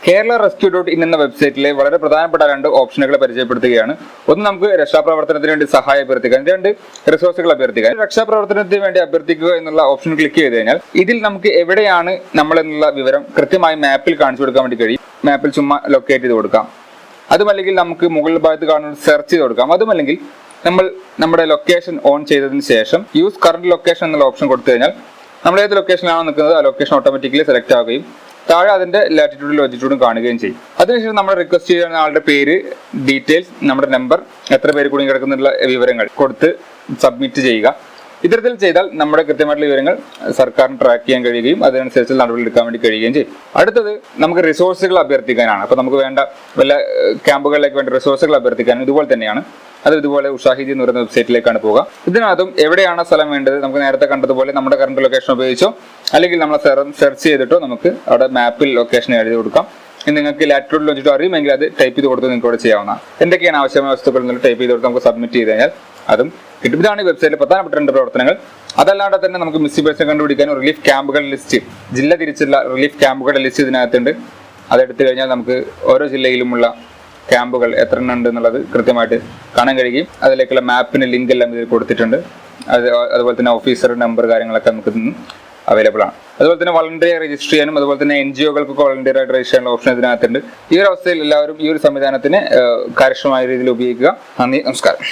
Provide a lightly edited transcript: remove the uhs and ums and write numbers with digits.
keralarescue.in എന്ന വെബ്സൈറ്റിലെ വളരെ പ്രധാനപ്പെട്ട രണ്ട് ഓപ്ഷനുകൾ പരിചയപ്പെടുത്തുകയാണ്. ഒന്ന് നമുക്ക് രക്ഷാപ്രവർത്തനത്തിന് വേണ്ടി സഹായം അഭ്യർത്ഥിക്കാൻ, രണ്ട് റിസോഴ്സുകൾ അഭ്യർത്ഥിക്കാൻ. രക്ഷാപ്രവർത്തനത്തിന് വേണ്ടി അഭ്യർത്ഥിക്കുക എന്നുള്ള ഓപ്ഷൻ ക്ലിക്ക് ചെയ്ത് കഴിഞ്ഞാൽ ഇതിൽ നമുക്ക് എവിടെയാണ് നമ്മൾ എന്നുള്ള വിവരം കൃത്യമായി മാപ്പിൽ കാണിച്ചു കൊടുക്കാൻ വേണ്ടി കഴിയും. മാപ്പിൽ ചുമ്മാ ലൊക്കേറ്റ് ചെയ്ത് കൊടുക്കാം. അതുമല്ലെങ്കിൽ നമുക്ക് മുകളിൽ ഭാഗത്ത് കാണുന്ന സെർച്ച് ചെയ്ത് കൊടുക്കാം. അതുമല്ലെങ്കിൽ നമ്മൾ നമ്മുടെ ലൊക്കേഷൻ ഓൺ ചെയ്തതിന് ശേഷം യൂസ് കറന്റ് ലൊക്കേഷൻ എന്നുള്ള ഓപ്ഷൻ കൊടുത്തു കഴിഞ്ഞാൽ നമ്മൾ ഏത് ലൊക്കേഷനിലാണോ നിൽക്കുന്നത് ആ ലൊക്കേഷൻ ഓട്ടോമാറ്റിക്കലി സെലക്ട് ആവുകയും താഴെ അതിന്റെ ലാറ്റിറ്റ്യൂഡും ലോജിറ്റ്യൂഡും കാണുകയും ചെയ്യും. അതിനുശേഷം നമ്മൾ റിക്വസ്റ്റ് ചെയ്യുന്ന ആളുടെ പേര്, ഡീറ്റെയിൽസ്, നമ്മുടെ നമ്പർ, എത്ര പേര് കുടുങ്ങി കിടക്കുന്നുള്ള വിവരങ്ങൾ കൊടുത്ത് സബ്മിറ്റ് ചെയ്യുക. ഇത്തരത്തിൽ ചെയ്താൽ നമ്മുടെ കൃത്യമായിട്ടുള്ള വിവരങ്ങൾ സർക്കാരിന് ട്രാക്ക് ചെയ്യാൻ കഴിയുകയും അതിനനുസരിച്ച് നടപടി എടുക്കാൻ വേണ്ടി കഴിയുകയും ചെയ്യും. അടുത്തത് നമുക്ക് റിസോഴ്സുകൾ അഭ്യർത്ഥിക്കാനാണ്. അപ്പൊ നമുക്ക് വേണ്ട വല്ല ക്യാമ്പുകളിലേക്ക് വേണ്ട റിസോഴ്സുകൾ അഭ്യർത്ഥിക്കാനും ഇതുപോലെ തന്നെയാണ്. അത് ഇതുപോലെ ഉഷാഹിദി എന്ന് പറയുന്ന വെബ്സൈറ്റിലേക്കാണ് പോകുക. ഇതിനകത്തും എവിടെയാണ് സ്ഥലം വേണ്ടത് നമുക്ക് നേരത്തെ കണ്ടതുപോലെ നമ്മുടെ കറണ്ട് ലൊക്കേഷൻ ഉപയോഗിച്ചോ അല്ലെങ്കിൽ നമ്മൾ സെർച്ച് ചെയ്തിട്ടോ നമുക്ക് അവിടെ മാപ്പിൽ ലൊക്കേഷൻ എഴുതി കൊടുക്കാം. നിങ്ങൾക്ക് ലാറ്റിറ്റ്യൂഡ് ലോജിറ്റ്യൂഡ് അറിയുമെങ്കിൽ അത് ടൈപ്പ് ചെയ്ത് കൊടുത്ത് നിങ്ങൾക്ക് ഇവിടെ ചെയ്യാവുന്നതാണ്. എന്തൊക്കെയാണ് ആവശ്യമായ വസ്തുക്കൾ എന്നുള്ള ടൈപ്പ് ചെയ്ത് കൊടുത്ത് നമുക്ക് സബ്മിറ്റ് ചെയ്ത് കഴിഞ്ഞാൽ അതും കിട്ടും. ഇതാണ് ഈ വെബ്സൈറ്റിൽ പ്രധാനപ്പെട്ട രണ്ട് പ്രവർത്തനങ്ങൾ. അതല്ലാതെ തന്നെ നമുക്ക് മിസ്സിംഗ് പേഴ്സൺ കണ്ടുപിടിക്കാനും റിലീഫ് ക്യാമ്പുകളുടെ ലിസ്റ്റ്, ജില്ല തിരിച്ചുള്ള റിലീഫ് ക്യാമ്പുകളുടെ ലിസ്റ്റ് ഇതിനകത്തുണ്ട്. അതെടുത്തു കഴിഞ്ഞാൽ നമുക്ക് ഓരോ ജില്ലയിലുമുള്ള ക്യാമ്പുകൾ എത്ര എണ്ണം ഉണ്ട് എന്നുള്ളത് കൃത്യമായിട്ട് കാണാൻ കഴിയും. അതിലേക്കുള്ള മാപ്പിന് ലിങ്ക് എല്ലാം ഇതിൽ കൊടുത്തിട്ടുണ്ട്. അതുപോലെ തന്നെ ഓഫീസർ നമ്പർ കാര്യങ്ങളൊക്കെ നമുക്ക് അവൈലബിൾ ആണ്. അതുപോലെ തന്നെ വളണ്ടിയർ രജിസ്റ്റർ ചെയ്യാനും അതുപോലെ തന്നെ NGO-കൾക്കൊക്കെ വളണ്ടിയർ ആയിട്ട് രജിസ്റ്റർ ചെയ്യാനുള്ള ഓപ്ഷൻ ഇതിനകത്തുണ്ട്. ഈ ഒരു അവസ്ഥയിൽ എല്ലാവരും ഈ ഒരു സംവിധാനത്തിന് കാര്യക്ഷമമായ രീതിയിൽ ഉപയോഗിക്കുക. നന്ദി, നമസ്കാരം.